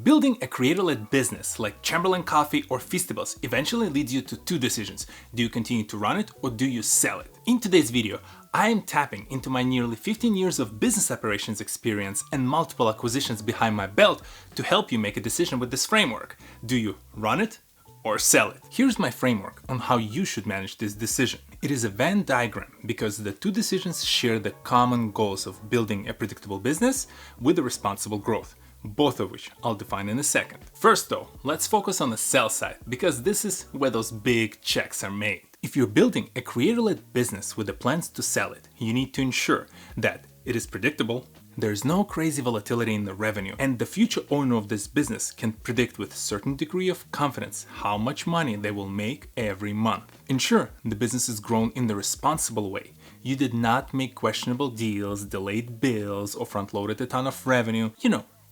Building a creator-led business like Chamberlain Coffee or Feastables eventually leads you to two decisions. Do you continue to run it or do you sell it? In today's video, I am tapping into my nearly 15 years of business operations experience and multiple acquisitions behind my belt to help you make a decision with this framework. Do you run it or sell it? Here's my framework on how you should manage this decision. It is a Venn diagram because the two decisions share the common goals of building a predictable business with a responsible growth, both of which I'll define in a second. First though, let's focus on the sell side because this is where those big checks are made. If you're building a creator-led business with the plans to sell it, you need to ensure that it is predictable, there's no crazy volatility in the revenue, and the future owner of this business can predict with a certain degree of confidence how much money they will make every month. Ensure the business is grown in the responsible way. You did not make questionable deals, delayed bills, or front-loaded a ton of revenue.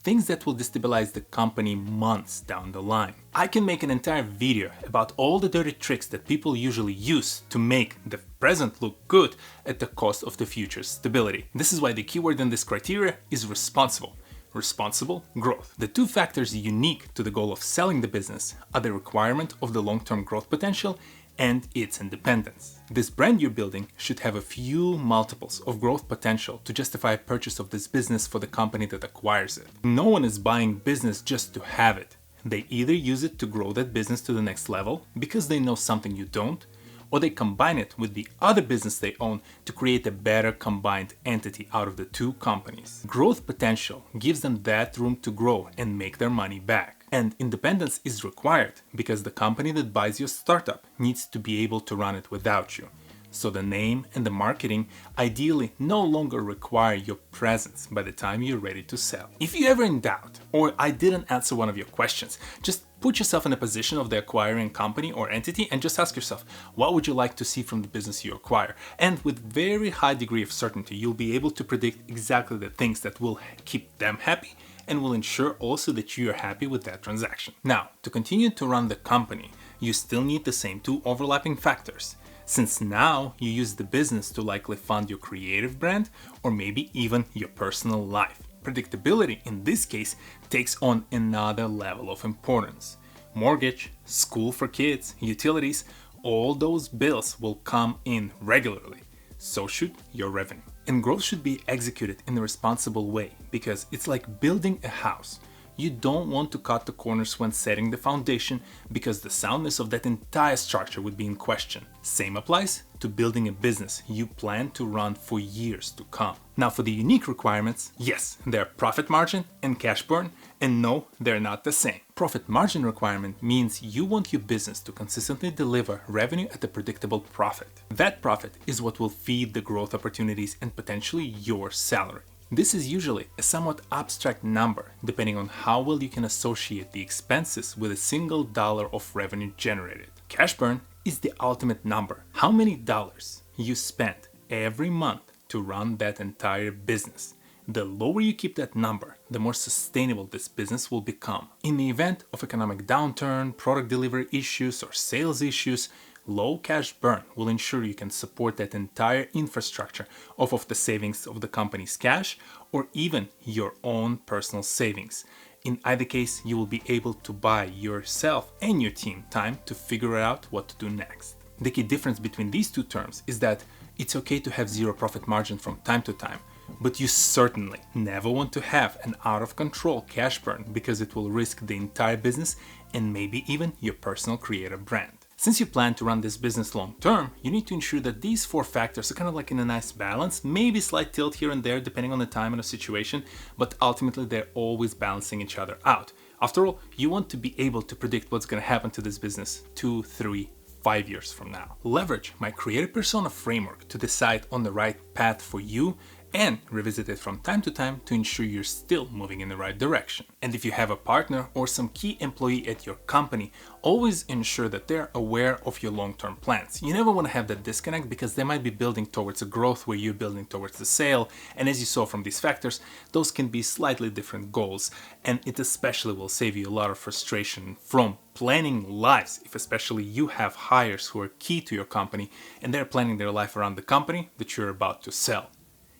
Things that will destabilize the company months down the line. I can make an entire video about all the dirty tricks that people usually use to make the present look good at the cost of the future's stability. This is why the keyword in this criteria is responsible. Responsible growth. The two factors unique to the goal of selling the business are the requirement of the long-term growth potential and its independence. This brand you're building should have a few multiples of growth potential to justify a purchase of this business for the company that acquires it. No one is buying business just to have it. They either use it to grow that business to the next level because they know something you don't, or they combine it with the other business they own to create a better combined entity out of the two companies. Growth potential gives them that room to grow and make their money back. And independence is required because the company that buys your startup needs to be able to run it without you. So the name and the marketing ideally no longer require your presence by the time you're ready to sell. If you're ever in doubt or I didn't answer one of your questions, just put yourself in a position of the acquiring company or entity and just ask yourself, what would you like to see from the business you acquire? And with very high degree of certainty, you'll be able to predict exactly the things that will keep them happy and will ensure also that you are happy with that transaction. Now, to continue to run the company, you still need the same two overlapping factors. Since now you use the business to likely fund your creative brand or maybe even your personal life. Predictability in this case takes on another level of importance. Mortgage, school for kids, utilities, all those bills will come in regularly. So should your revenue. And growth should be executed in a responsible way because it's like building a house. You don't want to cut the corners when setting the foundation because the soundness of that entire structure would be in question. Same applies to building a business you plan to run for years to come. Now for the unique requirements, yes, they're profit margin and cash burn, and no, they're not the same. Profit margin requirement means you want your business to consistently deliver revenue at a predictable profit. That profit is what will feed the growth opportunities and potentially your salary. This is usually a somewhat abstract number, depending on how well you can associate the expenses with a single dollar of revenue generated. Cash burn is the ultimate number. How many dollars you spend every month to run that entire business. The lower you keep that number, the more sustainable this business will become. In the event of economic downturn, product delivery issues, or sales issues, low cash burn will ensure you can support that entire infrastructure off of the savings of the company's cash or even your own personal savings. In either case, you will be able to buy yourself and your team time to figure out what to do next. The key difference between these two terms is that it's okay to have zero profit margin from time to time, but you certainly never want to have an out-of-control cash burn because it will risk the entire business and maybe even your personal creative brand. Since you plan to run this business long term, you need to ensure that these four factors are kind of like in a nice balance, maybe slight tilt here and there depending on the time and the situation, but ultimately they're always balancing each other out. After all, you want to be able to predict what's going to happen to this business 2, 3, 5 years from now. Leverage my creative persona framework to decide on the right path for you and revisit it from time to time to ensure you're still moving in the right direction. And if you have a partner or some key employee at your company, always ensure that they're aware of your long-term plans. You never want to have that disconnect because they might be building towards a growth where you're building towards the sale. And as you saw from these factors, those can be slightly different goals. And it especially will save you a lot of frustration from planning lives, if especially you have hires who are key to your company and they're planning their life around the company that you're about to sell.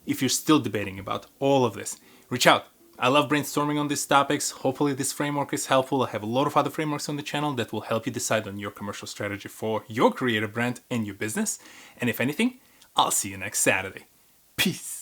If you're still debating about all of this, reach out. I love brainstorming on these topics. Hopefully this framework is helpful. I have a lot of other frameworks on the channel that will help you decide on your commercial strategy for your creative brand and your business. And if anything, I'll see you next Saturday. Peace.